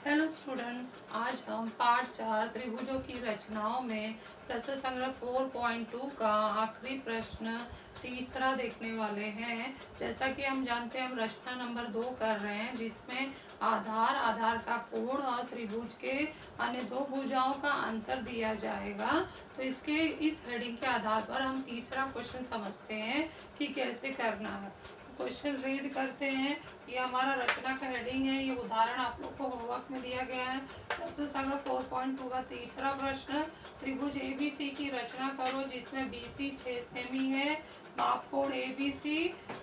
Hello students, आज हम part 4 त्रिभुजों की रचनाओं में प्रश्न संग्रह 4.2 का आखिरी प्रश्न तीसरा देखने वाले हैं। जैसा कि हम जानते हैं, हम रचना नंबर 2 कर रहे हैं, जिसमें आधार का कोण और त्रिभुज के अन्य दो भुजाओं का अंतर दिया जाएगा। तो इसके इस हेडिंग के आधार पर हम तीसरा क्वेश्चन समझते हैं कि कैसे करना है। क्वेश्चन रीड करते हैं। ये हमारा रचना का हेडिंग है। ये उदाहरण आप लोग को होमवर्क में दिया गया है। प्रश्न संग्रह 4.2 का तीसरा प्रश्न, त्रिभुज एबीसी की रचना करो जिसमें बीसी 6 सेमी है। माप कोण एबीसी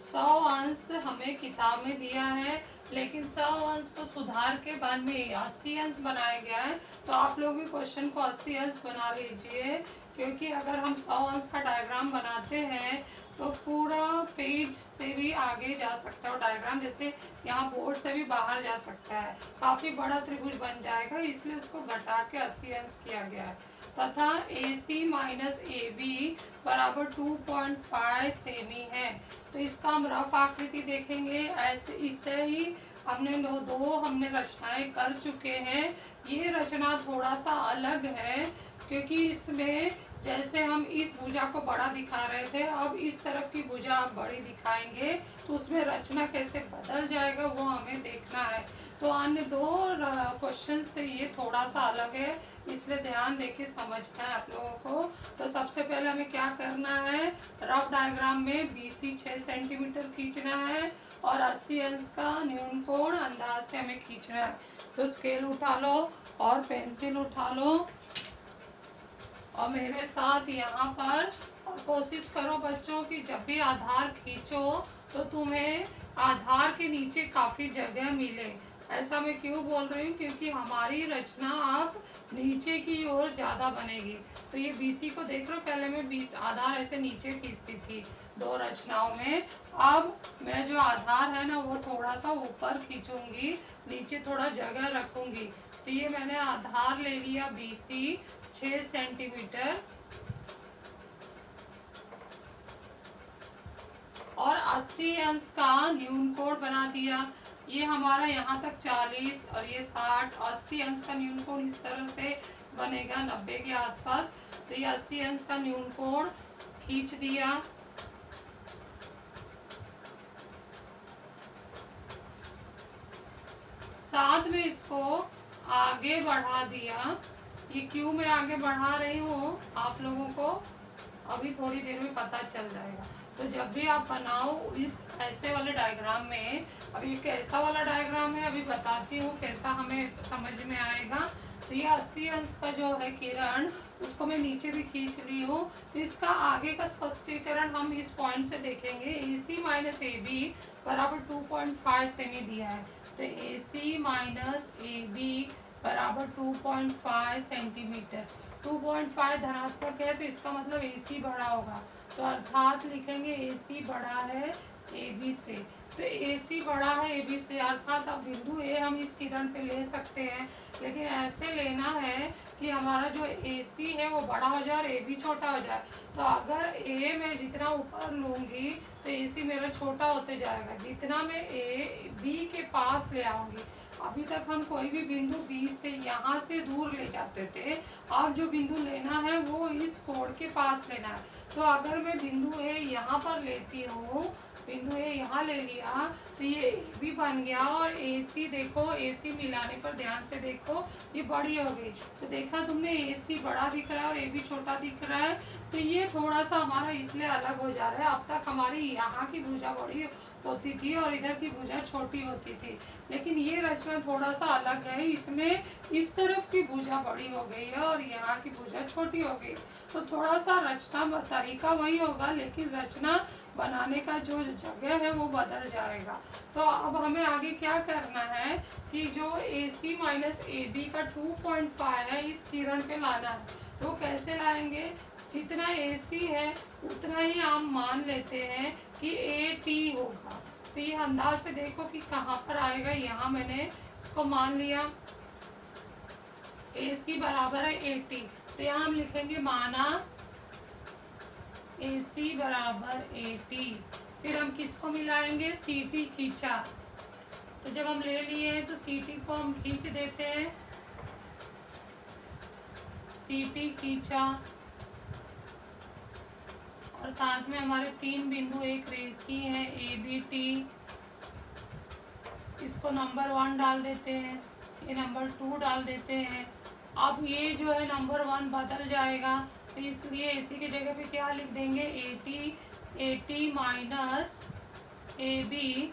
100 अंश हमें किताब में दिया है, लेकिन 100 अंश को सुधार के बाद में 80 अंश बनाया गया है। तो आप लोग भी क्वेश्चन को 80 अंश बना लीजिए, क्योंकि अगर हम 100 अंश का डायग्राम बनाते हैं तो पूरा पेज से भी आगे जा सकता है और डायग्राम जैसे यहाँ बोर्ड से भी बाहर जा सकता है। काफ़ी बड़ा त्रिभुज बन जाएगा, इसलिए उसको घटा के 80 अंश किया गया है। तथा AC माइनस AB बराबर 2.5 सेमी है। तो इसका हम रफ आकृति देखेंगे। ऐसे इसे ही हमने दो हमने रचनाएं कर चुके हैं। ये रचना थोड़ा सा अलग है, क्योंकि इसमें जैसे हम इस भुजा को बड़ा दिखा रहे थे, अब इस तरफ की भुजा आप बड़ी दिखाएंगे तो उसमें रचना कैसे बदल जाएगा वो हमें देखना है। तो अन्य दो क्वेश्चन से ये थोड़ा सा अलग है, इसलिए ध्यान देके समझना है आप लोगों को। तो सबसे पहले हमें क्या करना है, रफ डायग्राम में BC 6 सेंटीमीटर खींचना है और 80 अंश का न्यून कोण अंदाज से हमें खींचना है। तो स्केल उठा लो और पेंसिल उठा लो और मेरे साथ यहाँ पर, और कोशिश करो बच्चों कि जब भी आधार खींचो तो तुम्हें आधार के नीचे काफ़ी जगह मिले। ऐसा मैं क्यों बोल रही हूँ, क्योंकि हमारी रचना अब नीचे की ओर ज़्यादा बनेगी। तो ये BC को देख रहे हो, पहले मैं 20 आधार ऐसे नीचे खींचती थी दो रचनाओं में। अब मैं जो आधार है ना वो थोड़ा सा ऊपर खींचूंगी, नीचे थोड़ा जगह रखूंगी। तो ये मैंने आधार ले लिया BC 6 सेंटीमीटर और 80 अंश का न्यून कोण बना दिया। ये हमारा यहाँ तक 40 और ये 60, 80 अंश का न्यून कोण इस तरह से बनेगा 90 के आसपास। तो ये 80 अंश का न्यून कोण खींच दिया। साथ में इसको आगे बढ़ा दिया। ये क्यों मैं आगे बढ़ा रही हूँ आप लोगों को अभी थोड़ी देर में पता चल जाएगा। तो जब भी आप बनाओ इस ऐसे वाले डायग्राम में, अभी कैसा वाला डायग्राम है अभी बताती हूँ कैसा हमें समझ में आएगा। तो ये 80 अंश का जो है किरण, उसको मैं नीचे भी खींच ली हूँ। तो इसका आगे का स्पष्टीकरण हम इस पॉइंट से देखेंगे। AC माइनस AB बराबर 2.5 सेमी दिया है। तो AC माइनस AB बराबर 2.5 सेंटीमीटर। 2.5 धनात्मक है तो इसका मतलब AC बड़ा होगा। तो अर्थात लिखेंगे AC बड़ा है AB से। तो AC बड़ा है AB से, अर्थात अब बिंदु A हम इस किरण पे ले सकते हैं, लेकिन ऐसे लेना है कि हमारा जो AC है वो बड़ा हो जाए और AB छोटा हो जाए। तो अगर A में जितना ऊपर लूँगी तो AC मेरा छोटा होते जाएगा, जितना मैं B के पास ले आऊँगी। अभी तक हम कोई भी बिंदु B से यहाँ से दूर ले जाते थे, और जो बिंदु लेना है वो इस कोण के पास लेना है। तो अगर मैं बिंदु A यहाँ पर लेती हूँ, बिंदु A यहाँ ले लिया तो ये AB बन गया, और AC देखो, AC मिलाने पर ध्यान से देखो ये बड़ी हो गई। तो देखा तुमने, AC बड़ा दिख रहा है और AB छोटा दिख रहा है। तो ये थोड़ा सा हमारा इसलिए अलग हो जा रहा है। अब तक हमारी यहाँ की भुजा बड़ी होती थी और इधर की भुजा छोटी होती थी, लेकिन ये रचना थोड़ा सा अलग है। इसमें इस तरफ की भुजा बड़ी हो गई है और यहाँ की भुजा छोटी हो गई। तो थोड़ा सा रचना तरीका वही होगा, लेकिन रचना बनाने का जो जगह है वो बदल जाएगा। तो अब हमें आगे क्या करना है कि जो AC माइनस AB का 2.5 है इस किरण पे लाना है। तो कैसे लाएंगे, जितना AC है उतना ही हम मान लेते हैं कि AT होगा। तो ये अंदाज से देखो कि कहाँ पर आएगा। यहाँ मैंने इसको मान लिया AC बराबर है AT। तो यहाँ हम लिखेंगे माना AC बराबर AT। फिर हम किसको मिलाएंगे, CT खींचा तो जब हम ले लिए हैं तो सीटी को हम खींच देते हैं, सीटी खींचा और साथ में हमारे 3 बिंदु एक रेखी है ए बी टी, इसको नंबर 1 डाल देते हैं, ये नंबर 2 डाल देते हैं। अब ये जो है नंबर 1 बदल जाएगा, तो इसलिए इसी की जगह पे क्या लिख देंगे, a t minus a b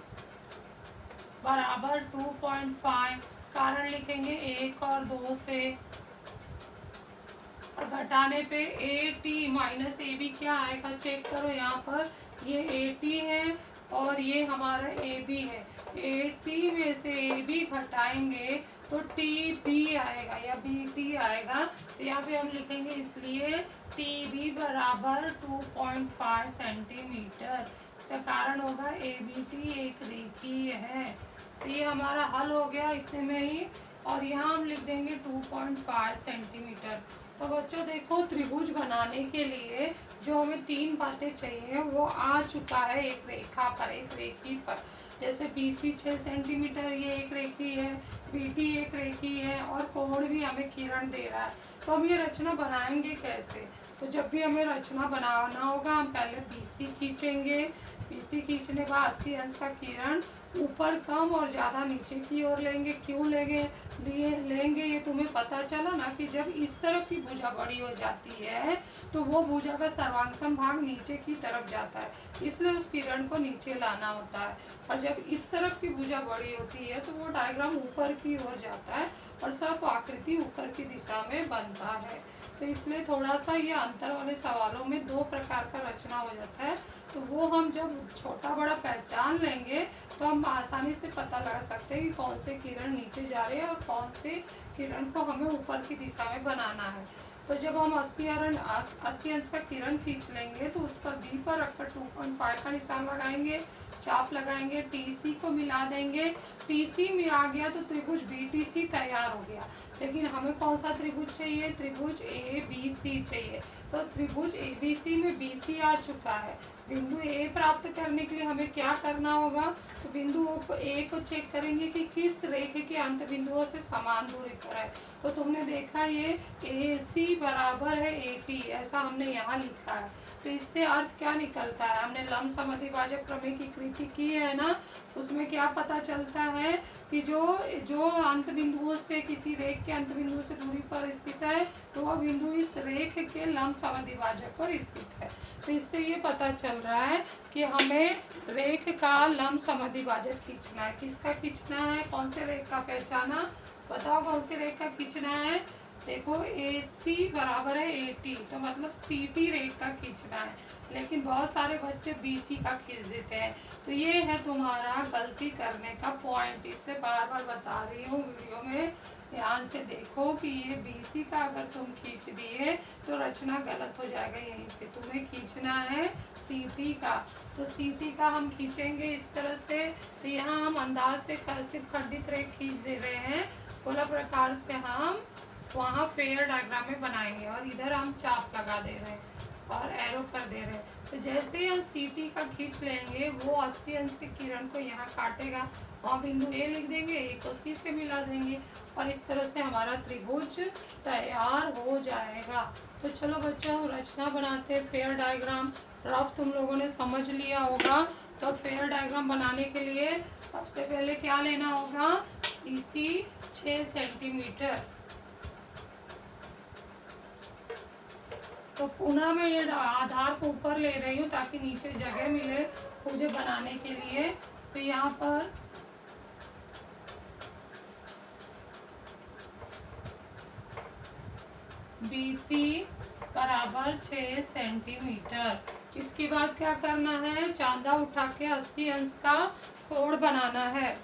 बराबर 2.5। कारण लिखेंगे 1 और 2 से, और घटाने पे a t minus a b क्या आएगा, चेक करो यहाँ पर, ये ए टी है और ये हमारा ए बी है। ए टी में से ए बी घटाएंगे तो टी बी आएगा या बी टी आएगा, तो यहाँ पे हम लिखेंगे इसलिए टी बी बराबर 2.5 सेंटीमीटर। इसका कारण होगा ए बी टी एक रेखीय है। तो ये हमारा हल हो गया इतने में ही, और यहाँ हम लिख देंगे 2.5 सेंटीमीटर। तो बच्चों देखो, त्रिभुज बनाने के लिए जो हमें 3 बातें चाहिए वो आ चुका है एक रेखा पर, एक रेखी पर। जैसे BC 6 सेंटीमीटर, ये एक रेखी है, BT एक रेखी है, और कोण भी हमें किरण दे रहा है। तो हम ये रचना बनाएंगे कैसे, तो जब भी हमें रचना बनाना होगा हम पहले BC खींचेंगे। BC खींचने के बाद 80 अंश का किरण ऊपर कम और ज़्यादा नीचे की ओर लेंगे। क्यों लेंगे ये तुम्हें पता चला ना, कि जब इस तरफ की भुजा बड़ी हो जाती है तो वो भुजा का सर्वांगसम भाग नीचे की तरफ जाता है, इसलिए उस किरण को नीचे लाना होता है। और जब इस तरफ की भुजा बड़ी होती है तो वो डायग्राम ऊपर की ओर जाता है और सब आकृति ऊपर की दिशा में बनता है। तो इसलिए थोड़ा सा ये अंतर वाले सवालों में 2 प्रकार का रचना हो जाता है। तो वो हम जब छोटा बड़ा पहचान लेंगे तो हम आसानी से पता लगा सकते हैं कि कौन से किरण नीचे जा रहे हैं और कौन से किरण को हमें ऊपर की दिशा में बनाना है। तो जब हम 80 अंश का किरण खींच लेंगे तो उस पर बी पर रखकर 2.5 का निशान लगाएंगे, चाप लगाएंगे, टीसी को मिला देंगे। टीसी में आ गया तो त्रिभुज बीटीसी तैयार हो गया। लेकिन हमें कौन सा त्रिभुज चाहिए, त्रिभुज ABC चाहिए। तो त्रिभुज ABC में BC आ चुका है। बिंदु A प्राप्त करने के लिए हमें क्या करना होगा, तो बिंदु A को चेक करेंगे कि किस रेखे के अंत बिंदुओं से समान दूरी पर है। तो तुमने देखा ये AC बराबर है AT, ऐसा हमने यहाँ लिखा है। तो इससे अर्थ क्या निकलता है, हमने लंब समद्विभाजक प्रमेय की कृति की है ना, उसमें क्या पता चलता है कि जो अंत बिंदुओं से, किसी रेख के अंत बिंदु से दूरी पर स्थित है तो वह बिंदु इस रेख के लंब समद्विभाजक पर स्थित है। तो इससे ये पता चल रहा है कि हमें रेख का लंब समद्विभाजक खींचना है। किसका खींचना है, कौन से रेख का पहचाना, बताओ कौन से रेख का खींचना है। देखो AC बराबर है AT, तो मतलब CT रेख का खींचना है। लेकिन बहुत सारे बच्चे BC का खींच देते हैं। तो ये है तुम्हारा गलती करने का पॉइंट, इसलिए बार बार बता रही हूँ वीडियो में, ध्यान से देखो कि ये BC का अगर तुम खींच दिए तो रचना गलत हो जाएगा। यहीं से तुम्हें खींचना है CT का, तो CT का हम खींचेंगे इस तरह से। तो यहाँ हम अंदाज से सिर्फ खंडित रेख खींच दे रहे हैं, गोला प्रकार से हम वहाँ फेयर डायग्राम में बनाएंगे, और इधर हम चाप लगा दे रहे हैं और एरो कर दे रहे हैं। तो जैसे ही हम CT का खींच लेंगे वो 80 अंश के किरण को यहाँ काटेगा, वहाँ बिंदु A लिख देंगे, A को C से मिला देंगे, और इस तरह से हमारा त्रिभुज तैयार हो जाएगा। तो चलो बच्चों रचना बनाते हैं, फेयर डायग्राम। रफ तुम लोगों ने समझ लिया होगा। तो फेयर डायग्राम बनाने के लिए सबसे पहले क्या लेना होगा, BC 6 सेंटीमीटर। तो पुनः मैं ये आधार को ऊपर ले रही हूँ ताकि नीचे जगह मिले मुझे बनाने के लिए। तो यहाँ पर BC बराबर 6 सेंटीमीटर। इसके बाद क्या करना है, चांदा उठा के 80 अंश का कोण बनाना है।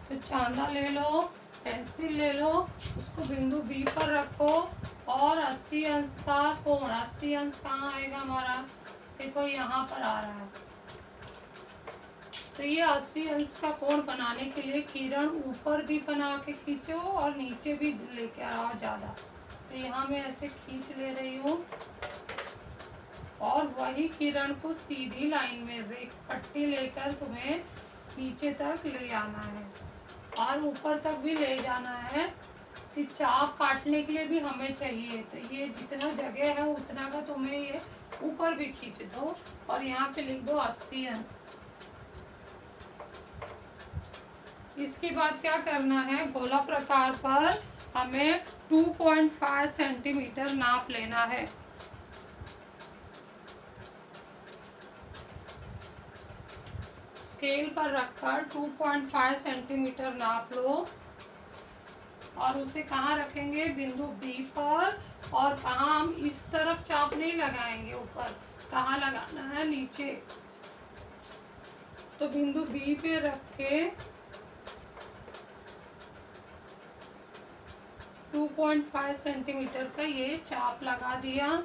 तो चांदा ले लो, पेंसिल ले लो, उसको बिंदु B पर रखो और 80 अंश का कोण, 80 अंश कहाँ आएगा हमारा, देखो यहाँ पर आ रहा है। तो ये 80 अंश का कोण बनाने के लिए किरण ऊपर भी बना के खींचो और नीचे भी लेके आओ ज़्यादा। तो यहाँ मैं ऐसे खींच ले रही हूँ और वही किरण को सीधी लाइन में रेख पट्टी लेकर तुम्हें नीचे तक ले आना है और ऊपर तक भी ले जाना है कि चाप काटने के लिए भी हमें चाहिए। तो ये जितना जगह है उतना का तुम्हें ये ऊपर भी खींच दो और यहाँ पे लिख दो 80 अंश। इसके बाद क्या करना है, गोला प्रकार पर हमें 2.5 सेंटीमीटर नाप लेना है। स्केल पर रखकर 2.5 सेंटीमीटर नाप लो और उसे कहाँ रखेंगे, बिंदु बी पर। और कहाँ, हम इस तरफ चाप नहीं लगाएंगे, ऊपर कहाँ लगाना है, नीचे। तो बिंदु बी पे रख के 2.5 सेंटीमीटर का ये चाप लगा दिया।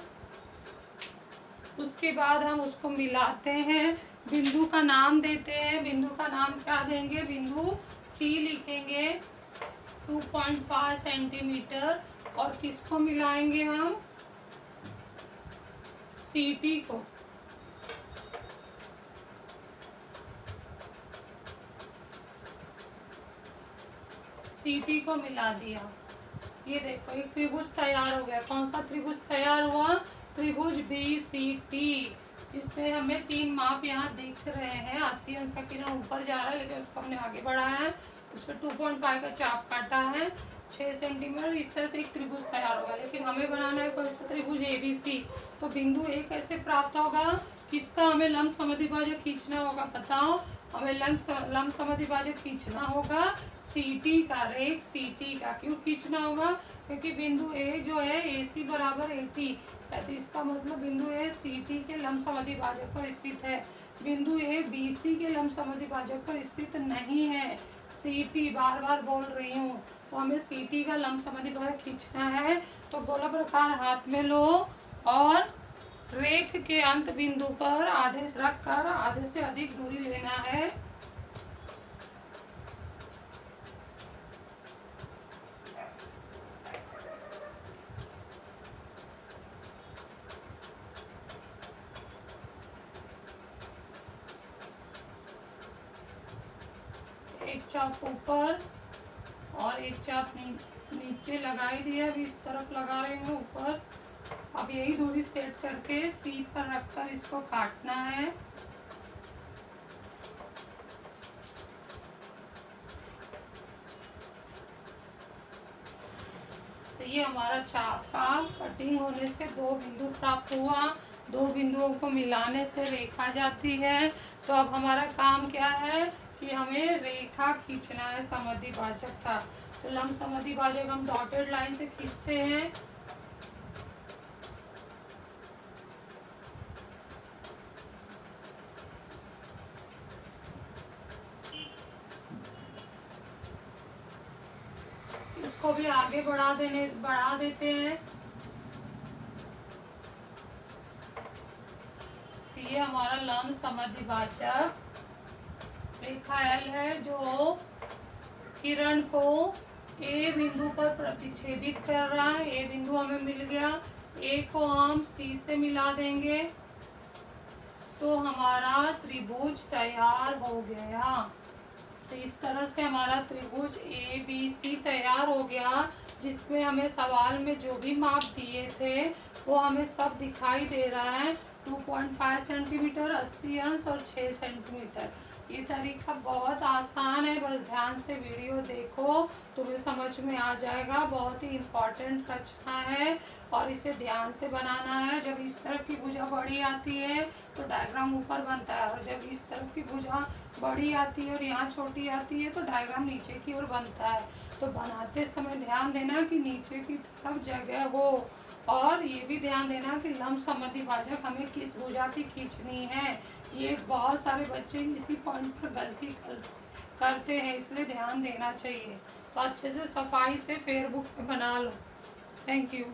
उसके बाद हम उसको मिलाते हैं, बिंदु का नाम देते हैं। बिंदु का नाम क्या देंगे, बिंदु सी लिखेंगे 2.5 सेंटीमीटर। और किसको मिलाएंगे हम, सीटी को। सीटी को मिला दिया। ये देखो एक त्रिभुज तैयार हो गया। कौन सा त्रिभुज तैयार हुआ, त्रिभुज BCT, जिसमें हमें 3 माप यहाँ दिख रहे हैं। 80 अंश का किरण ऊपर जा रहा है लेकिन उसको हमने आगे बढ़ाया है, उस पर 2.5 का चाप काटा है, 6 सेंटीमीटर। इस तरह से एक त्रिभुज तैयार होगा। लेकिन हमें बनाना है कौन सा त्रिभुज, ABC। तो बिंदु ए कैसे प्राप्त होगा, किसका हमें लंब समद्विभाजक खींचना होगा, बताओ। हमें लंब समद्विभाजक खींचना होगा सीटी का, रेख सीटी का। क्यों खींचना होगा, क्योंकि बिंदु ए जो है AC बराबर AT है, तो इसका मतलब बिंदु ए CT के लंब समद्विभाजक पर स्थित है। बिंदु ए BC के लंब समद्विभाजक पर स्थित नहीं है, CT, बार बार बोल रही हूँ। तो हमें CT का लंब समद्विभाजक खींचना है। तो गोला प्रकार हाथ में लो और रेख के अंत बिंदु पर आधे रखकर आधे से अधिक दूरी लेना है। एक चाप ऊपर और एक चाप नीचे लगाई दिया। अभी इस तरफ लगा रही हूँ ऊपर। अब यही दूरी सेट करके सी पर रखकर इसको काटना है। तो ये हमारा चाप का कटिंग होने से 2 बिंदु प्राप्त हुआ। 2 बिंदुओं को मिलाने से रेखा जाती है। तो अब हमारा काम क्या है कि हमें रेखा खींचना है समद्विभाजक का। तो लंब समद्विभाजक हम डॉटेड लाइन से खींचते हैं। इसको भी आगे बढ़ा देते हैं। तो ये हमारा लंब समद्विभाजक रेखा L है, जो किरण को A बिंदु पर प्रतिच्छेदित कर रहा है। A बिंदु हमें मिल गया, A को हम C से मिला देंगे तो हमारा त्रिभुज तैयार हो गया। तो इस तरह से हमारा त्रिभुज ABC तैयार हो गया, जिसमें हमें सवाल में जो भी माप दिए थे वो हमें सब दिखाई दे रहा है। 2.5 सेंटीमीटर, 80 अंश और 6 सेंटीमीटर। ये तरीका बहुत आसान है, बस ध्यान से वीडियो देखो, तुम्हें समझ में आ जाएगा। बहुत ही इम्पोर्टेंट रचना है और इसे ध्यान से बनाना है। जब इस तरफ की भुजा बड़ी आती है तो डायग्राम ऊपर बनता है, और जब इस तरफ की भुजा बड़ी आती है और यहाँ छोटी आती है तो डायग्राम नीचे की ओर बनता है। तो बनाते समय ध्यान देना कि नीचे की तरफ जगह हो, और ये भी ध्यान देना कि लंब समद्विभाजक हमें किस भुजा की खींचनी है। ये बहुत सारे बच्चे इसी पॉइंट पर गलती करते हैं, इसलिए ध्यान देना चाहिए। तो अच्छे से सफाई से फेयर बुक पे बना लो। Thank you.